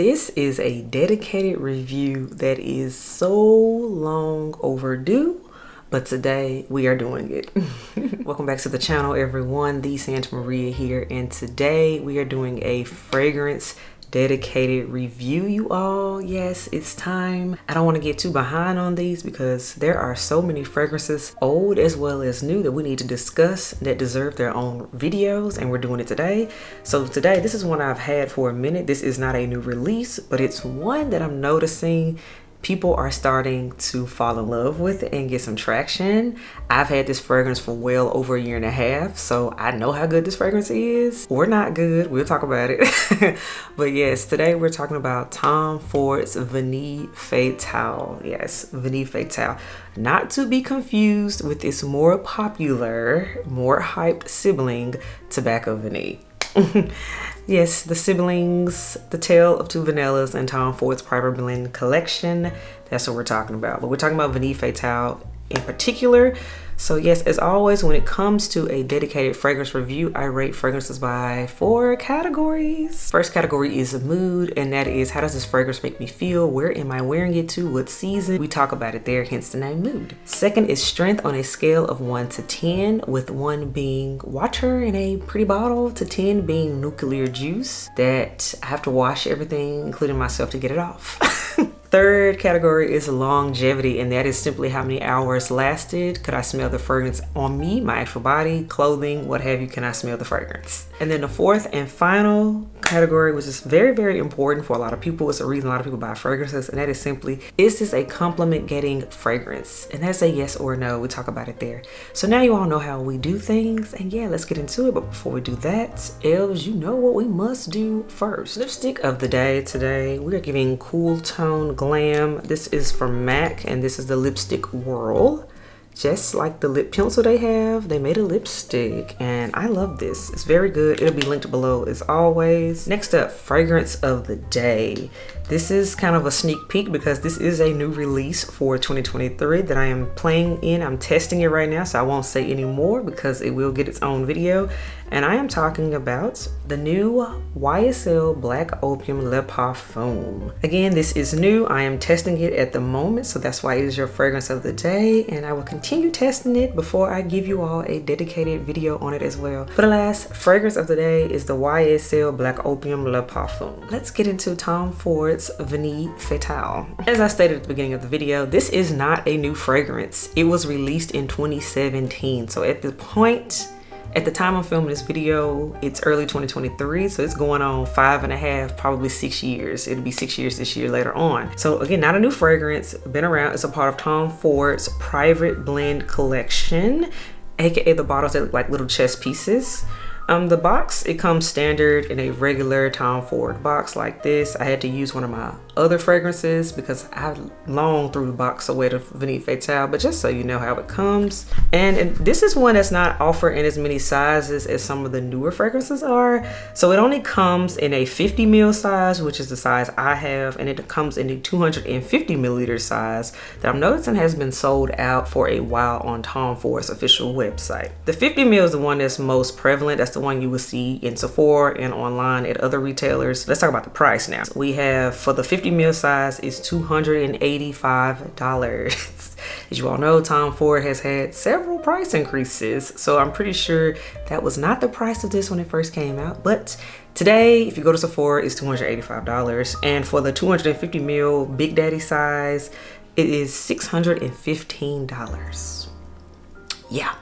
This is a dedicated review that is so long overdue, but today we are doing it. Welcome back to the channel, everyone. The Santa Maria here, and today we are doing a fragrance dedicated review, you all. Yes, it's time. I don't want to get too behind on these because there are so many fragrances, old as well as new, that we need to discuss that deserve their own videos, and we're doing it today. So today, this is one I've had for a minute. This is not a new release, but it's one that I'm noticing people are starting to fall in love with and get some traction. I've had this fragrance for well over a year and a half, so I know how good this fragrance is, or not good. We'll talk about it. But yes, today we're talking about Tom Ford's Vanille Fatale. Yes, Vanille Fatale. Not to be confused with its more popular, more hyped sibling, Tobacco Vanille. Yes, the siblings, the tale of two vanillas, and Tom Ford's private blend collection. That's what we're talking about. But we're talking about Vanille Fatale in particular. So yes, as always, when it comes to a dedicated fragrance review, I rate fragrances by 4 categories. First category is mood, and that is, how does this fragrance make me feel? Where am I wearing it to? What season? We talk about it there, hence the name mood. Second is strength on a scale of 1 to 10, with 1 being water in a pretty bottle to 10 being nuclear juice that I have to wash everything, including myself, to get it off. Third category is longevity, and that is simply how many hours lasted. Could I smell the fragrance on me, my actual body, clothing, what have you? Can I smell the fragrance? And then the fourth and final category, which is very, very important for a lot of people, it's the reason a lot of people buy fragrances, and that is simply, is this a compliment getting fragrance? And that's a yes or no. We talk about it there. So now you all know how we do things, and yeah, let's get into it. But before we do that, elves, you know what we must do first. Lipstick of the day today, we are giving Cool Tone Glam. This is from MAC, and this is the lipstick whirl. Just like the lip pencil they have, they made a lipstick, and I love this. It's very good. It'll be linked below as always. Next up, fragrance of the day. This is kind of a sneak peek because this is a new release for 2023 that I am playing in. I'm testing it right now, so I won't say any more because it will get its own video. And I am talking about the new YSL Black Opium Le Parfum. Again, this is new. I am testing it at the moment, so that's why it is your fragrance of the day. And I will continue testing it before I give you all a dedicated video on it as well. For the last fragrance of the day is the YSL Black Opium Le Parfum. Let's get into Tom Ford's Vanille Fatale. As I stated at the beginning of the video, this is not a new fragrance. It was released in 2017. So at the time I'm filming this video, it's early 2023, so it's going on 5.5, probably 6 years. It'll be 6 years this year later on. So again, not a new fragrance, been around. It's a part of Tom Ford's private blend collection, aka the bottles that look like little chess pieces. The box, it comes standard in a regular Tom Ford box like this. I had to use one of my other fragrances because I long threw the box away to Vanille Fatale, but just so you know how it comes. And this is one that's not offered in as many sizes as some of the newer fragrances are. So it only comes in a 50 ml size, which is the size I have, and it comes in the 250 milliliter size that I'm noticing has been sold out for a while on Tom Ford's official website. The 50 ml is the one that's most prevalent. That's the one you will see in Sephora and online at other retailers. Let's talk about the price now. We have, for the 50 ml size, is $285. As you all know, Tom Ford has had several price increases, so I'm pretty sure that was not the price of this when it first came out. But today, if you go to Sephora, it's $285. And for the 250 ml Big Daddy size, it is $615. Yeah.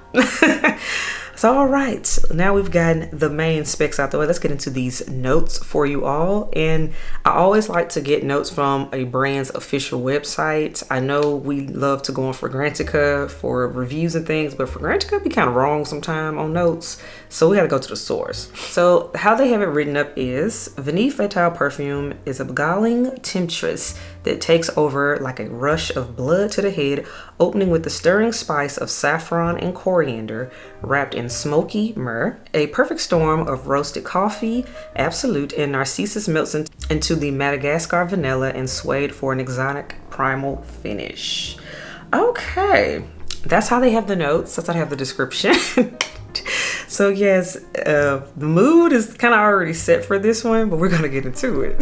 So all right, now we've gotten the main specs out the way. Let's get into these notes for you all. And I always like to get notes from a brand's official website. I know we love to go on Fragrantica for reviews and things, but Fragrantica be kind of wrong sometime on notes. So we gotta go to the source. So how they have it written up is, Vanille Fatale perfume is a beguiling temptress that takes over like a rush of blood to the head, opening with the stirring spice of saffron and coriander, wrapped in smoky myrrh. A perfect storm of roasted coffee, absolute, and narcissus melts into the Madagascar vanilla and suede for an exotic primal finish. Okay, that's how they have the notes. That's how they have the description. So yes, the mood is kind of already set for this one, but we're gonna get into it.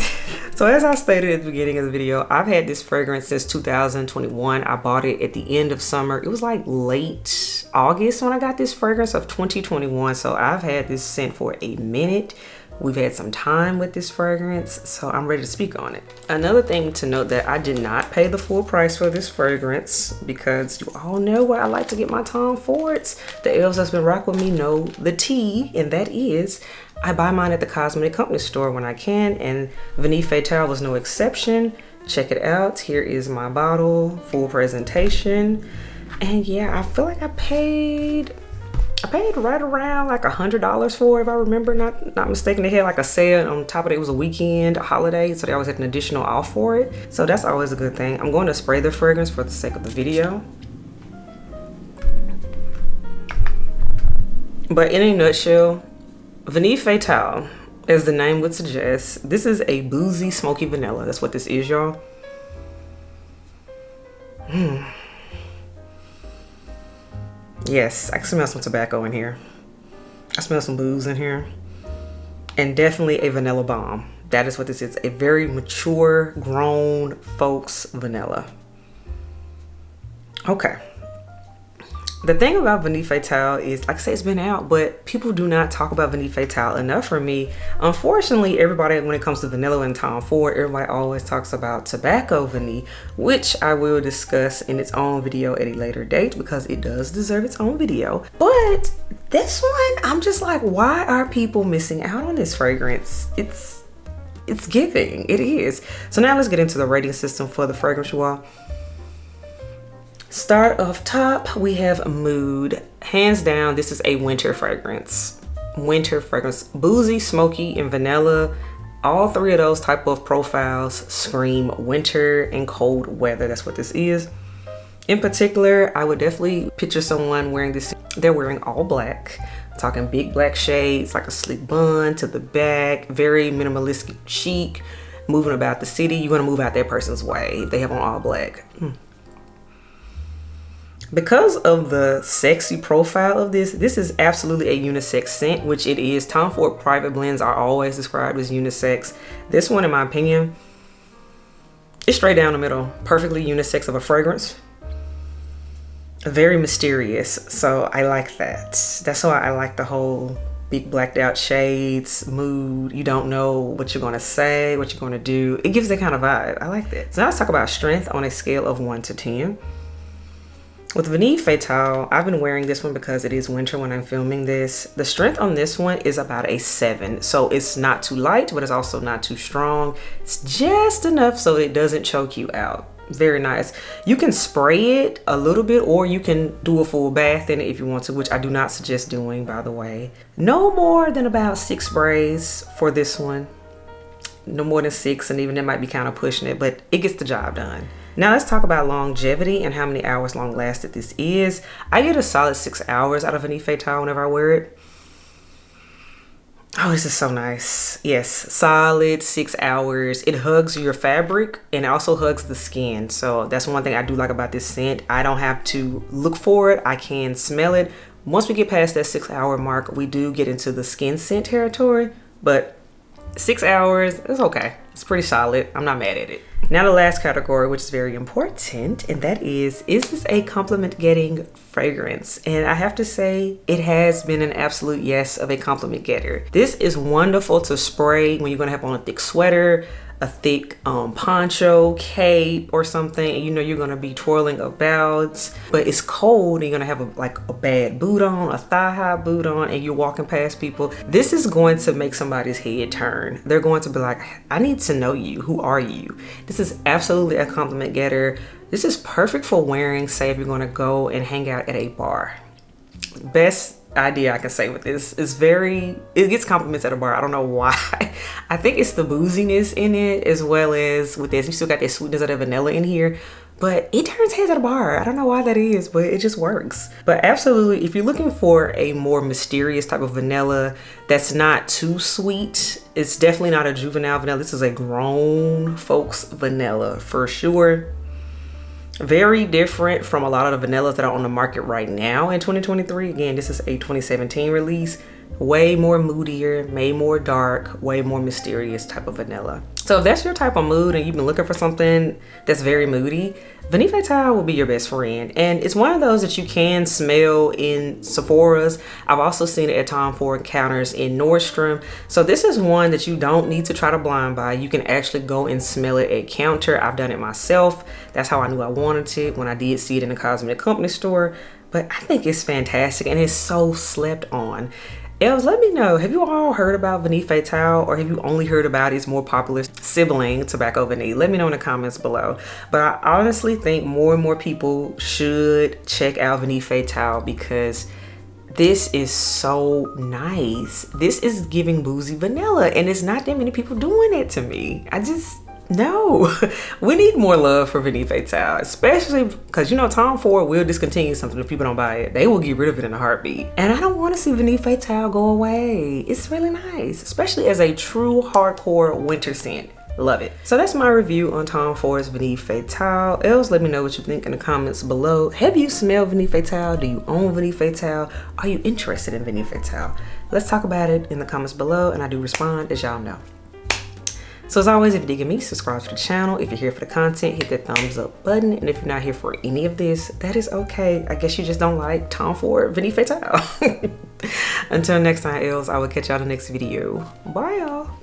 So as I stated at the beginning of the video, I've had this fragrance since 2021. I bought it at the end of summer. It was like late August when I got this fragrance of 2021. So I've had this scent for a minute. We've had some time with this fragrance, so I'm ready to speak on it. Another thing to note that I did not pay the full price for this fragrance because you all know where I like to get my Tom Fords. The elves that's been rocking with me know the tea, and that is I buy mine at the cosmetic company store when I can, and Vanille Fatale was no exception. Check it out. Here is my bottle, full presentation. And yeah, I feel like I paid right around like $100 for it, if I remember not mistaken. They had like a sale on top of it. It was a weekend, a holiday, so they always had an additional off for it. So that's always a good thing. I'm going to spray the fragrance for the sake of the video. But in a nutshell, Vanille Fatale, as the name would suggest, this is a boozy, smoky vanilla. That's what this is, y'all. Yes, I can smell some tobacco in here. I smell some booze in here. And definitely a vanilla bomb. That is what this is. A very mature, grown folks vanilla. Okay. The thing about Vanille Fatale is, like I say, it's been out, but people do not talk about Vanille Fatale enough for me. Unfortunately, everybody, when it comes to vanilla and Tom Ford, everybody always talks about tobacco vanille, which I will discuss in its own video at a later date because it does deserve its own video. But this one, I'm just like, why are people missing out on this fragrance? It's giving. It is. So now let's get into the rating system for the fragrance, you all. Start off top, we have Mood. Hands down, this is a winter fragrance. Winter fragrance. Boozy, smoky, and vanilla. All three of those type of profiles scream winter and cold weather. That's what this is. In particular, I would definitely picture someone wearing this. They're wearing all black. I'm talking big black shades, like a sleek bun to the back. Very minimalistic chic. Moving about the city. You're going to move out that person's way if they have on all black. Because of the sexy profile of this is absolutely a unisex scent, which it is. Tom Ford private blends are always described as unisex. This one, in my opinion, is straight down the middle. Perfectly unisex of a fragrance. Very mysterious, so I like that. That's why I like the whole big blacked out shades, mood. You don't know what you're gonna say, what you're gonna do. It gives that kind of vibe. I like that. So now let's talk about strength on a scale of 1 to 10. With Vanille Fatale, I've been wearing this one because it is winter when I'm filming this. The strength on this one is about a 7. So it's not too light, but it's also not too strong. It's just enough so it doesn't choke you out. Very nice. You can spray it a little bit, or you can do a full bath in it if you want to, which I do not suggest doing, by the way. No more than about 6 sprays for this one. No more than 6, and even that might be kind of pushing it, but it gets the job done. Now let's talk about longevity and how many hours long lasted this is. I get a solid 6 hours out of Vanille Fatale whenever I wear it. Oh, this is so nice. Yes, solid 6 hours. It hugs your fabric and also hugs the skin. So that's one thing I do like about this scent. I don't have to look for it. I can smell it. Once we get past that 6 hour mark, we do get into the skin scent territory, but 6 hours is okay. It's pretty solid. I'm not mad at it. Now the last category, which is very important, and that is this a compliment getting fragrance? And I have to say, it has been an absolute yes of a compliment getter. This is wonderful to spray when you're gonna have on a thick sweater, a thick poncho, cape or something, and you know you're gonna be twirling about, but it's cold and you're gonna have a bad boot on, a thigh-high boot on, and you're walking past people. This is going to make somebody's head turn. They're going to be like, I need to know you. Who are you? This is absolutely a compliment getter. This is perfect for wearing, say, if you're gonna go and hang out at a bar. Best idea I can say with this is it gets compliments at a bar. I don't know why. I think it's the booziness in it, as well as with this, you still got that sweetness of the vanilla in here, but it turns heads at a bar. I don't know why that is, but it just works. But absolutely, if you're looking for a more mysterious type of vanilla that's not too sweet, it's definitely not a juvenile vanilla. This is a grown folks vanilla for sure. Very different from a lot of the vanillas that are on the market right now in 2023. Again, this is a 2017 release. Way more moodier, way more dark, way more mysterious type of vanilla. So if that's your type of mood and you've been looking for something that's very moody, Vanille Fatale will be your best friend. And it's one of those that you can smell in Sephora's. I've also seen it at Tom Ford counters in Nordstrom. So this is one that you don't need to try to blind buy. You can actually go and smell it at counter. I've done it myself. That's how I knew I wanted it when I did see it in the cosmetic company store. But I think it's fantastic and it's so slept on. Elves, let me know, have you all heard about Vanille Fatale, or have you only heard about its more popular sibling, Tobacco Vanille? Let me know in the comments below. But I honestly think more and more people should check out Vanille Fatale because this is so nice. This is giving boozy vanilla, and it's not that many people doing it to me. No, we need more love for Vanille Fatale, especially because, you know, Tom Ford will discontinue something if people don't buy it. They will get rid of it in a heartbeat. And I don't want to see Vanille Fatale go away. It's really nice, especially as a true hardcore winter scent. Love it. So that's my review on Tom Ford's Vanille Fatale. Else, let me know what you think in the comments below. Have you smelled Vanille Fatale? Do you own Vanille Fatale? Are you interested in Vanille Fatale? Let's talk about it in the comments below, and I do respond, as y'all know. So as always, if you're digging me, subscribe to the channel. If you're here for the content, hit that thumbs up button. And if you're not here for any of this, that is okay. I guess you just don't like Tom Ford Vanille Fatale. Until next time, L's, I will catch y'all in the next video. Bye, y'all.